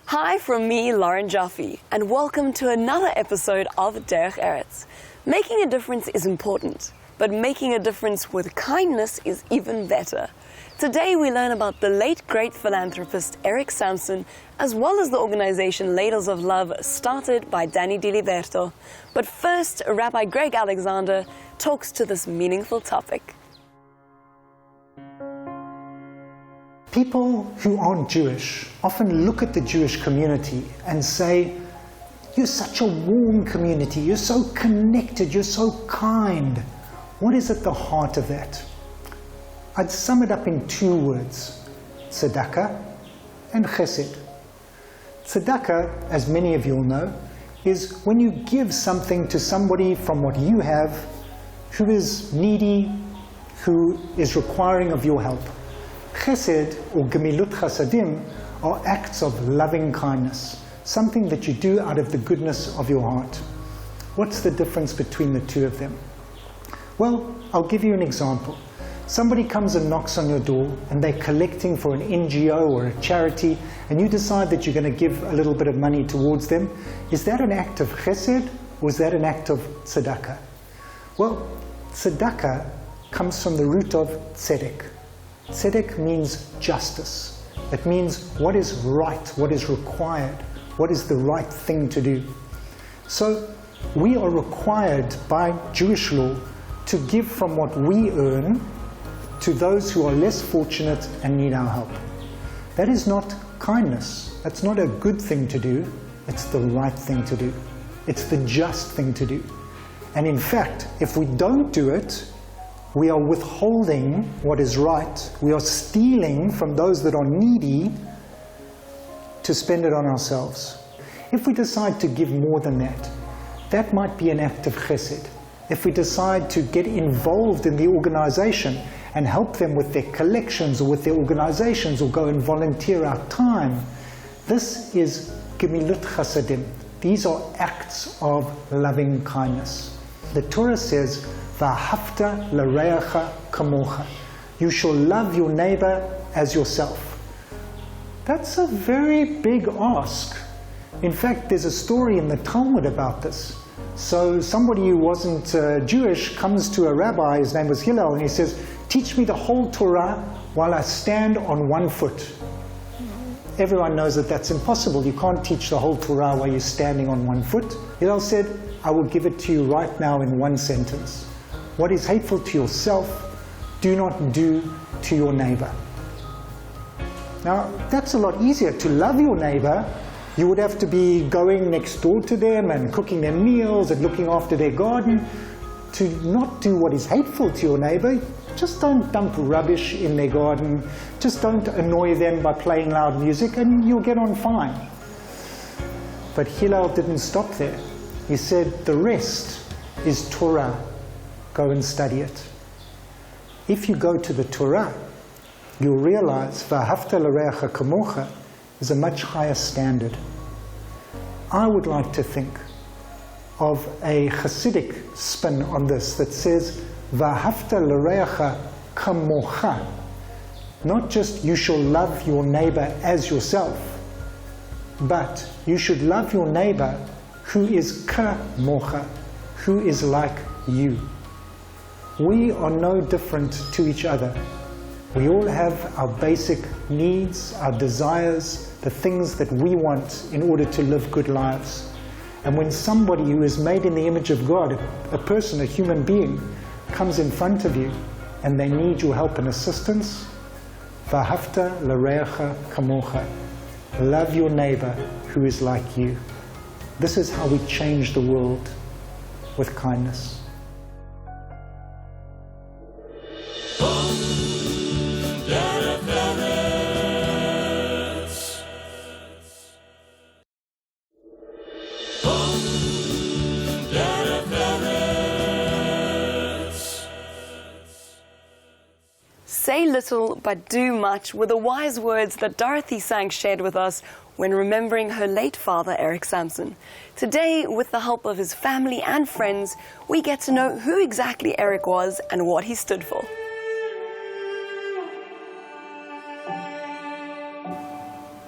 Hi from me, Lauren Jaffe, and welcome to another episode of Derech Erezt. Making a difference is important, but making a difference with kindness is even better. Today we learn about the late great philanthropist Erezt, as well as the organization Ladles of Love, started by Danny Diliberto. But first, Rabbi Greg Alexander talks to this meaningful topic. People who aren't Jewish often look at the Jewish community and say, "You're such a warm community, you're so connected, you're so kind." What is at the heart of that? I'd sum it up in two words: tzedakah and chesed. Tzedakah, as many of you will know, is when you give something to somebody from what you have who is needy, who is requiring of your help. Chesed, or gemilut chasadim, are acts of loving kindness, something that you do out of the goodness of your heart. What's the difference between the two of them? Well, I'll give you an example. Somebody comes and knocks on your door and they're collecting for an NGO or a charity, and you decide that you're going to give a little bit of money towards them. Is that an act of chesed, or is that an act of tzedakah? Well, tzedakah comes from the root of tzedek. Tzedek means justice. It means what is right, what is required, what is the right thing to do. So we are required by Jewish law to give from what we earn to those who are less fortunate and need our help. That is not kindness. That's not a good thing to do. It's the right thing to do. It's the just thing to do. And in fact, if we don't do it, we are withholding what is right. We are stealing from those that are needy to spend it on ourselves. If we decide to give more than that, that might be an act of chesed. If we decide to get involved in the organization and help them with their collections or with their organizations, or go and volunteer our time, this is gemilut chasadim. These are acts of loving kindness. The Torah says, "V'ahavta l'reacha kamocha." You shall love your neighbor as yourself. That's a very big ask. In fact, there's a story in the Talmud about this. So somebody who wasn't Jewish comes to a rabbi, his name was Hillel, and he says, "Teach me the whole Torah while I stand on one foot." Everyone knows that that's impossible. You can't teach the whole Torah while you're standing on one foot. Hillel said, "I will give it to you right now in one sentence. What is hateful to yourself, do not do to your neighbor." Now, that's a lot easier. To love your neighbor, you would have to be going next door to them and cooking their meals and looking after their garden. To not do what is hateful to your neighbor, just don't dump rubbish in their garden. Just don't annoy them by playing loud music, and you'll get on fine. But Hillel didn't stop there. He said, the rest is Torah. Go and study it. If you go to the Torah, you'll realize v'ahavta l'reacha kamocha is a much higher standard. I would like to think of a Hasidic spin on this that says v'ahavta l'reacha kamocha. Not just you shall love your neighbor as yourself, but you should love your neighbor who is kamocha, who is like you. We are no different to each other. We all have our basic needs, our desires, the things that we want in order to live good lives. And when somebody who is made in the image of God, a person, a human being, comes in front of you and they need your help and assistance, v'ahavta l'reacha kamocha. Love your neighbor who is like you. This is how we change the world, with kindness. little but do much were the wise words that Dorothy Sang shared with us when remembering her late father, Eric Sampson. Today, with the help of his family and friends, we get to know who exactly Eric was and what he stood for.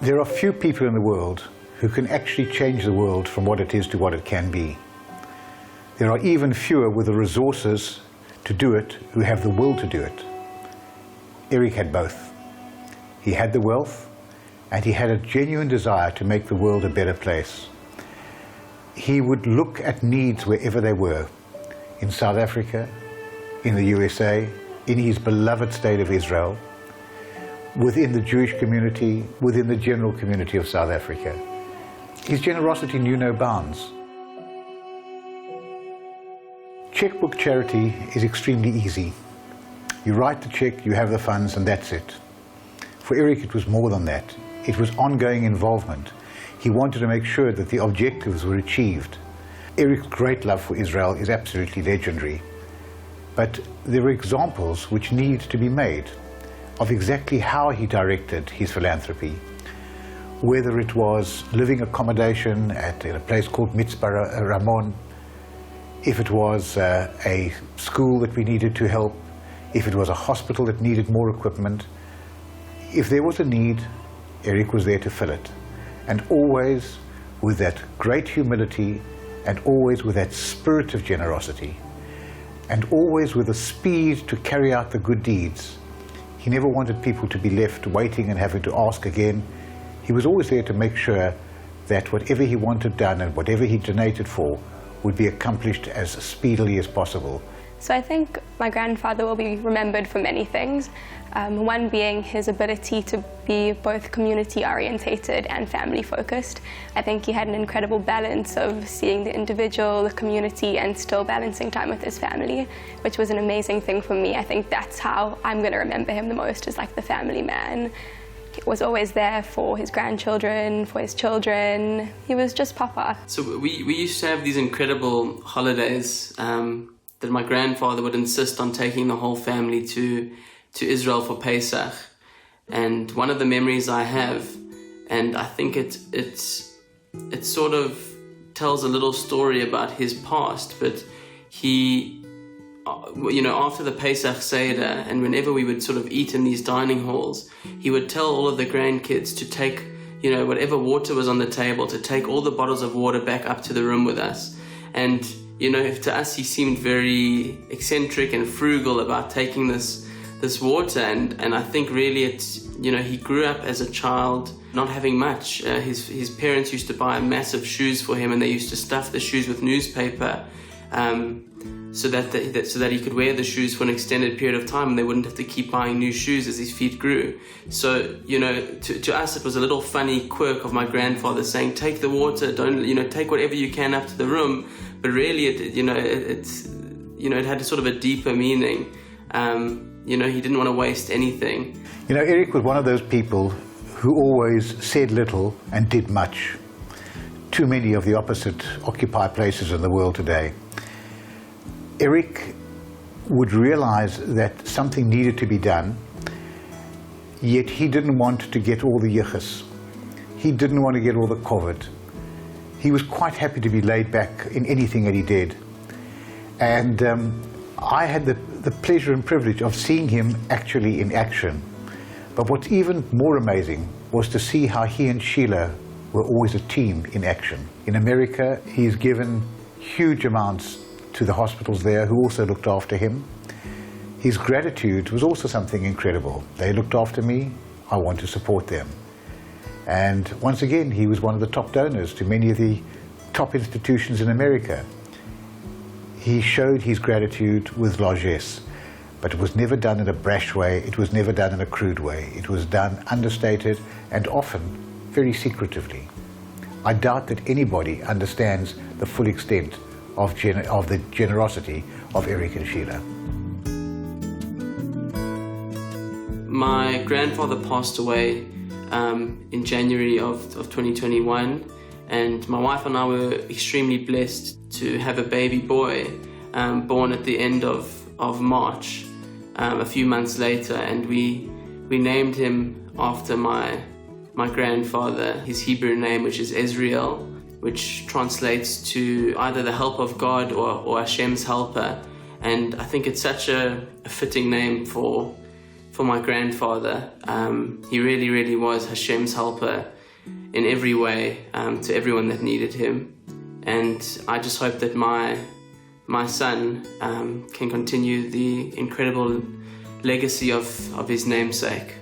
There are few people in the world who can actually change the world from what it is to what it can be. There are even fewer with the resources to do it who have the will to do it. Eric had both. He had the wealth and he had a genuine desire to make the world a better place. He would look at needs wherever they were, in South Africa, in the USA, in his beloved state of Israel, within the Jewish community, within the general community of South Africa. His generosity knew no bounds. Checkbook charity is extremely easy. You write the check, you have the funds, and that's it. For Eric, it was more than that. It was ongoing involvement. He wanted to make sure that the objectives were achieved. Eric's great love for Israel is absolutely legendary. But there are examples which need to be made of exactly how he directed his philanthropy. Whether it was living accommodation at a place called Mitzvah Ramon, if it was a school that we needed to help, if it was a hospital that needed more equipment. If there was a need, Eric was there to fill it. And always with that great humility, and always with that spirit of generosity, and always with the speed to carry out the good deeds. He never wanted people to be left waiting and having to ask again. He was always there to make sure that whatever he wanted done and whatever he donated for would be accomplished as speedily as possible. So I think my grandfather will be remembered for many things. One being his ability to be both community-orientated and family-focused. I think he had an incredible balance of seeing the individual, the community, and still balancing time with his family, which was an amazing thing for me. I think that's how I'm going to remember him the most, is like the family man. He was always there for his grandchildren, for his children. He was just Papa. So we used to have these incredible holidays that my grandfather would insist on taking the whole family to Israel for Pesach. And one of the memories I have, and I think it sort of tells a little story about his past, but he, after the Pesach Seder, and whenever we would sort of eat in these dining halls, he would tell all of the grandkids to take, whatever water was on the table, to take all the bottles of water back up to the room with us. And to us, he seemed very eccentric and frugal about taking this water, and I think really it's, he grew up as a child not having much. His parents used to buy massive shoes for him, and they used to stuff the shoes with newspaper so that he could wear the shoes for an extended period of time, and they wouldn't have to keep buying new shoes as his feet grew. So, to us it was a little funny quirk of my grandfather saying, take the water, don't, take whatever you can up to the room. But really, it had a sort of a deeper meaning. He didn't want to waste anything. Eric was one of those people who always said little and did much. Too many of the opposite occupy places in the world today. Eric would realize that something needed to be done, yet he didn't want to get all the yichus. He didn't want to get all the kovod. He was quite happy to be laid back in anything that he did. And I had the pleasure and privilege of seeing him actually in action. But what's even more amazing was to see how he and Sheila were always a team in action. In America, he's given huge amounts to the hospitals there, who also looked after him. His gratitude was also something incredible. They looked after me, I want to support them. And once again, he was one of the top donors to many of the top institutions in America. He showed his gratitude with largesse, but it was never done in a brash way, it was never done in a crude way. It was done understated and often very secretively. I doubt that anybody understands the full extent of the generosity of Eric and Sheila. My grandfather passed away in January of 2021, and my wife and I were extremely blessed to have a baby boy born at the end of March. a few months later, and we named him after my grandfather, his Hebrew name, which is Israel, which translates to either the help of God or Hashem's helper. And I think it's such a fitting name for my grandfather. He really, really was Hashem's helper in every way, to everyone that needed him. And I just hope that my son can continue the incredible legacy of his namesake.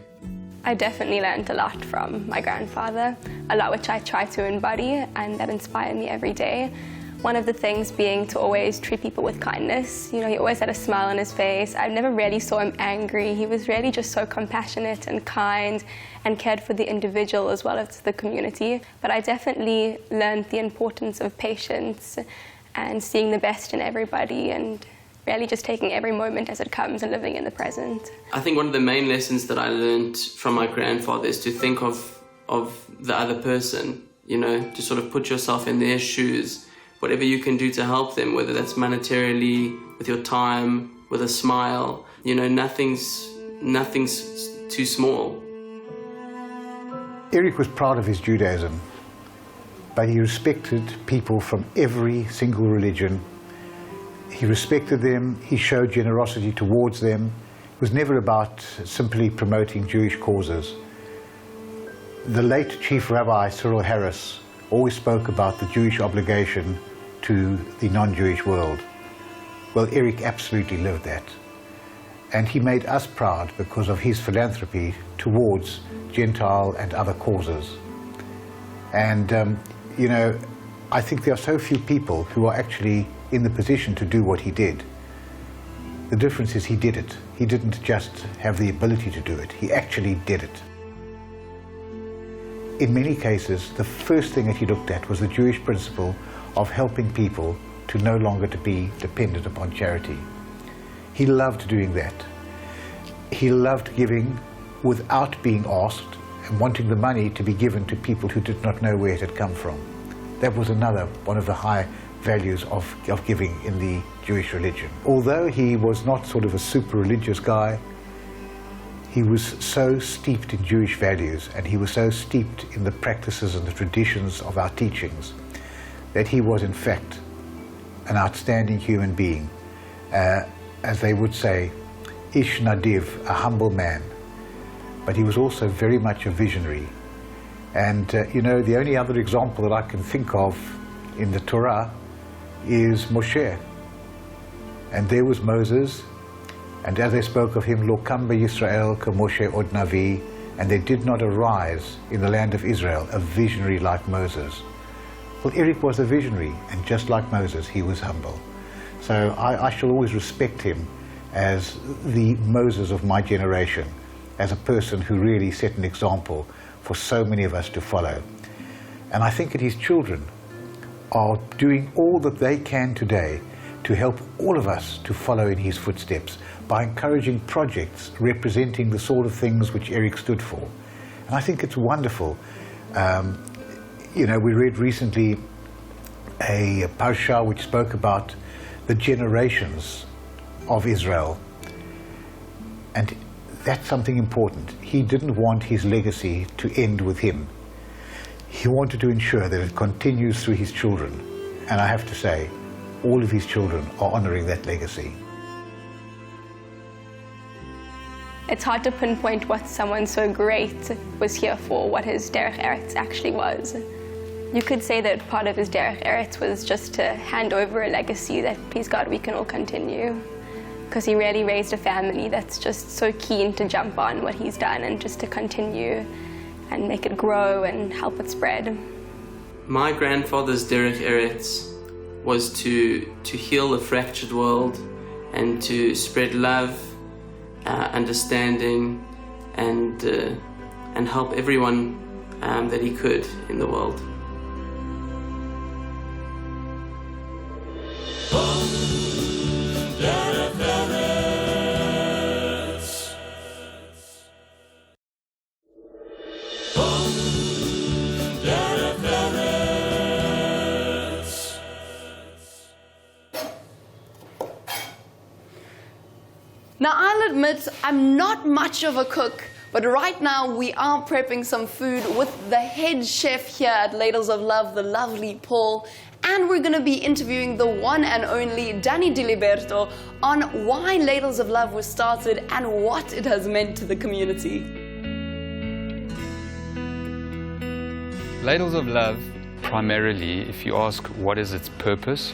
I definitely learned a lot from my grandfather, a lot which I try to embody and that inspire me every day. One of the things being to always treat people with kindness. You know, he always had a smile on his face. I never really saw him angry. He was really just so compassionate and kind and cared for the individual as well as the community. But I definitely learned the importance of patience and seeing the best in everybody and really just taking every moment as it comes and living in the present. I think one of the main lessons that I learned from my grandfather is to think of the other person, you know, to sort of put yourself in their shoes. Whatever you can do to help them, whether that's monetarily, with your time, with a smile, you know, nothing's too small. Eric was proud of his Judaism, but he respected people from every single religion. He respected them, he showed generosity towards them. It was never about simply promoting Jewish causes. The late Chief Rabbi Cyril Harris always spoke about the Jewish obligation to the non-Jewish world. Well, Eric absolutely lived that. And he made us proud because of his philanthropy towards Gentile and other causes. And, you know, I think there are so few people who are actually in the position to do what he did. The difference is he did it. He didn't just have the ability to do it, he actually did it. In many cases, the first thing that he looked at was the Jewish principle of helping people to no longer to be dependent upon charity. He loved doing that. He loved giving without being asked and wanting the money to be given to people who did not know where it had come from. That was another one of the high values of giving in the Jewish religion. Although he was not sort of a super religious guy, he was so steeped in Jewish values and he was so steeped in the practices and the traditions of our teachings that he was in fact an outstanding human being. As they would say, Ish Nadiv, a humble man. But he was also very much a visionary. And you know, the only other example that I can think of in the Torah is Moshe. And there was Moses, and as they spoke of him, Lo Kamba Yisrael ka Moshe od Navi, and there did not arise in the land of Israel a visionary like Moses. Well, Eric was a visionary, and just like Moses, he was humble. So I shall always respect him as the Moses of my generation, as a person who really set an example for so many of us to follow. And I think that his children are doing all that they can today to help all of us to follow in his footsteps by encouraging projects representing the sort of things which Eric stood for. And I think it's wonderful. You know, we read recently a parsha which spoke about the generations of Israel. And that's something important. He didn't want his legacy to end with him. He wanted to ensure that it continues through his children. And I have to say, all of his children are honoring that legacy. It's hard to pinpoint what someone so great was here for, what his Derech Eretz actually was. You could say that part of his Derech Eretz was just to hand over a legacy that, please God, we can all continue. Because he really raised a family that's just so keen to jump on what he's done and just to continue and make it grow and help it spread. My grandfather's Derech Eretz was to heal a fractured world and to spread love, understanding, and help everyone that he could in the world. Now, I'll admit I'm not much of a cook, but right now we are prepping some food with the head chef here at Ladles of Love, the lovely Paul, and we're going to be interviewing the one and only Danny Diliberto on why Ladles of Love was started and what it has meant to the community. Ladles of Love, primarily, if you ask what is its purpose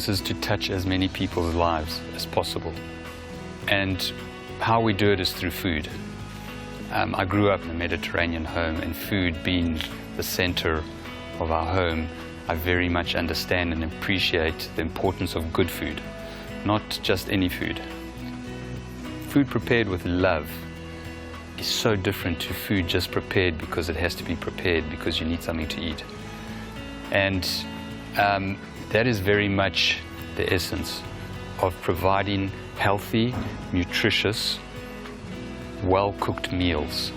is to touch as many people's lives as possible. And how we do it is through food. I grew up in a Mediterranean home, and food being the center of our home, I very much understand and appreciate the importance of good food, not just any food. Food prepared with love is so different to food just prepared because it has to be prepared because you need something to eat. And that is very much the essence of providing healthy, nutritious, well-cooked meals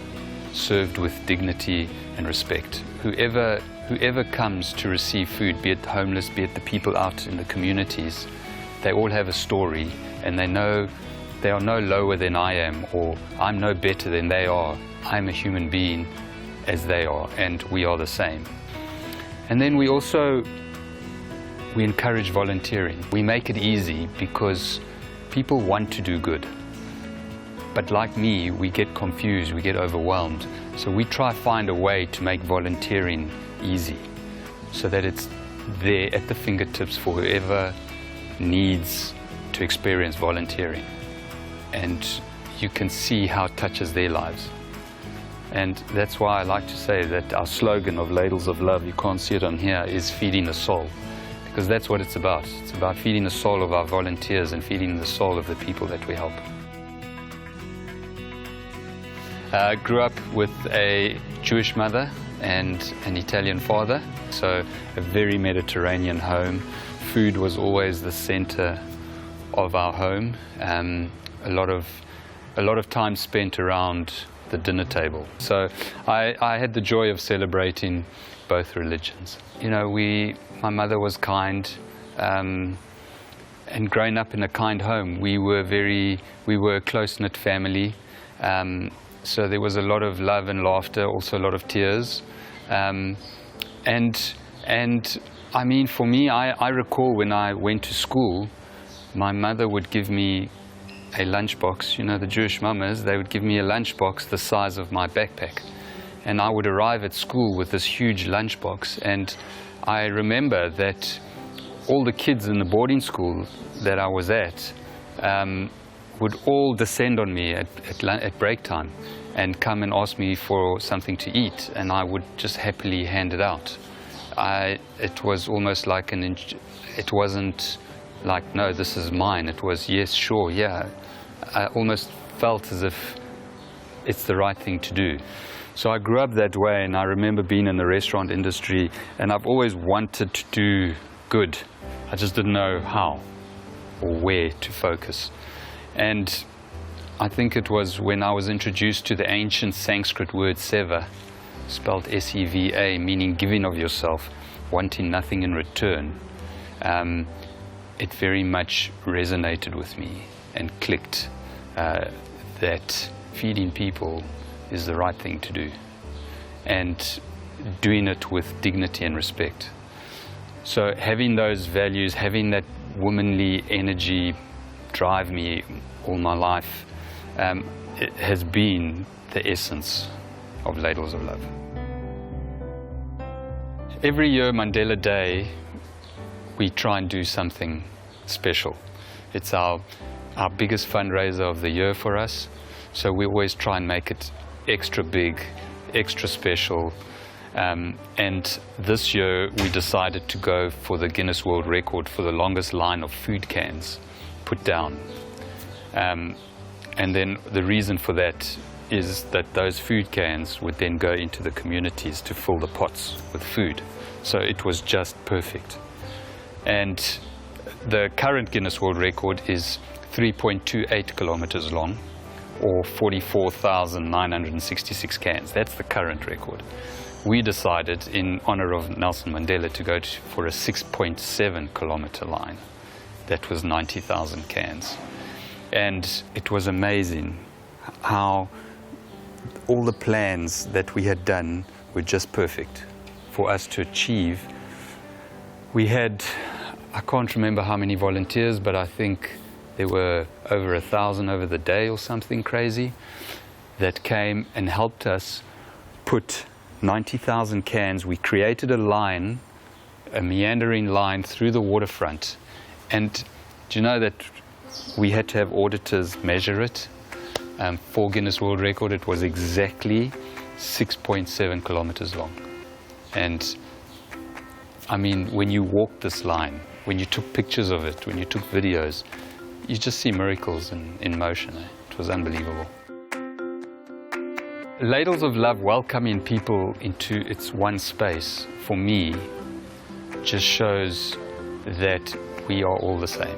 served with dignity and respect. Whoever comes to receive food, be it the homeless, be it the people out in the communities, they all have a story, and they know they are no lower than I am, or I'm no better than they are. I'm a human being as they are, and we are the same. And then we encourage volunteering. We make it easy because people want to do good. But like me, we get confused, we get overwhelmed. So we try to find a way to make volunteering easy so that it's there at the fingertips for whoever needs to experience volunteering. And you can see how it touches their lives. And that's why I like to say that our slogan of Ladles of Love, you can't see it on here, is feeding the soul. Because that's what it's about. It's about feeding the soul of our volunteers and feeding the soul of the people that we help. I grew up with a Jewish mother and an Italian father, so a very Mediterranean home. Food was always the center of our home. A lot of time spent around the dinner table. So I had the joy of celebrating both religions. You know, my mother was kind, and growing up in a kind home, we were a close-knit family. So there was a lot of love and laughter, also a lot of tears. And I mean, for me, I recall when I went to school, my mother would give me a lunchbox. You know, the Jewish mamas, they would give me a lunchbox the size of my backpack. And I would arrive at school with this huge lunchbox. And I remember that all the kids in the boarding school that I was at would all descend on me at break time and come and ask me for something to eat, and I would just happily hand it out. It was almost like it wasn't like, no, this is mine. It was, yes, sure, yeah. I almost felt as if it's the right thing to do. So I grew up that way, and I remember being in the restaurant industry, and I've always wanted to do good. I just didn't know how or where to focus. And I think it was when I was introduced to the ancient Sanskrit word seva, spelled S-E-V-A, meaning giving of yourself, wanting nothing in return. It very much resonated with me and clicked that feeding people is the right thing to do, and doing it with dignity and respect. So having those values, having that womanly energy drive me all my life, it has been the essence of Ladles of Love. Every year, Mandela Day, we try and do something special. It's our biggest fundraiser of the year for us, so we always try and make it extra big, extra special. And this year we decided to go for the Guinness World Record for the longest line of food cans put down. And then the reason for that is that those food cans would then go into the communities to fill the pots with food. So it was just perfect. And the current Guinness World Record is 3.28 kilometers long, or 44,966 cans. That's the current record. We decided, in honor of Nelson Mandela, to go for a 6.7 kilometer line. That was 90,000 cans. And it was amazing how all the plans that we had done were just perfect for us to achieve. We had, I can't remember how many volunteers, but I think there were over 1,000 over the day or something crazy that came and helped us put 90,000 cans. We created a line, a meandering line through the waterfront. And do you know that we had to have auditors measure it? For Guinness World Record, it was exactly 6.7 kilometers long. And I mean, when you walked this line, when you took pictures of it, when you took videos, you just see miracles in motion. It was unbelievable. Ladles of Love welcoming people into its one space, for me, just shows that we are all the same.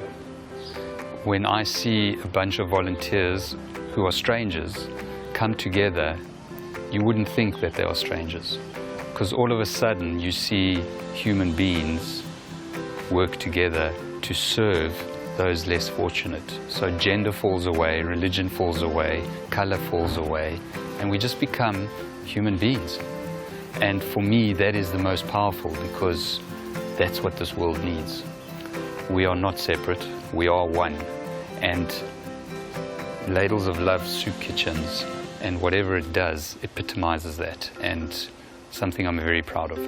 When I see a bunch of volunteers who are strangers come together, you wouldn't think that they are strangers, because all of a sudden you see human beings work together to serve those less fortunate. So gender falls away, religion falls away, color falls away, and we just become human beings. And for me, that is the most powerful, because that's what this world needs. We are not separate, we are one. And Ladles of Love soup kitchens and whatever it does epitomizes that, and something I'm very proud of.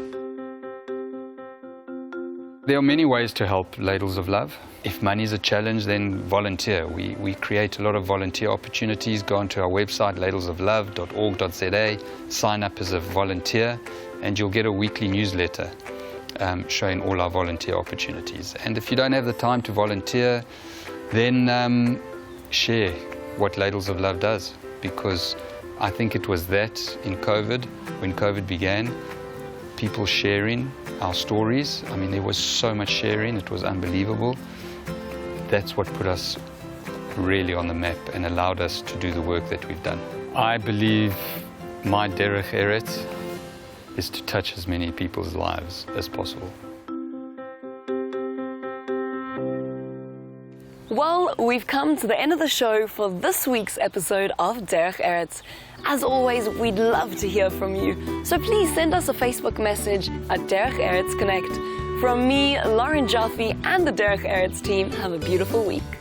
There are many ways to help Ladles of Love. If money is a challenge, then volunteer. We create a lot of volunteer opportunities. Go onto our website, ladlesoflove.org.za, sign up as a volunteer, and you'll get a weekly newsletter showing all our volunteer opportunities. And if you don't have the time to volunteer, then share what Ladles of Love does, because I think it was that in COVID, when COVID began, people sharing our stories. I mean, there was so much sharing, it was unbelievable. That's what put us really on the map and allowed us to do the work that we've done. I believe my Derech Erezt is to touch as many people's lives as possible. Well, we've come to the end of the show for this week's episode of Derech Eretz. As always, we'd love to hear from you, so please send us a Facebook message at Derech Eretz Connect. From me, Lauren Jaffe, and the Derech Eretz team, have a beautiful week.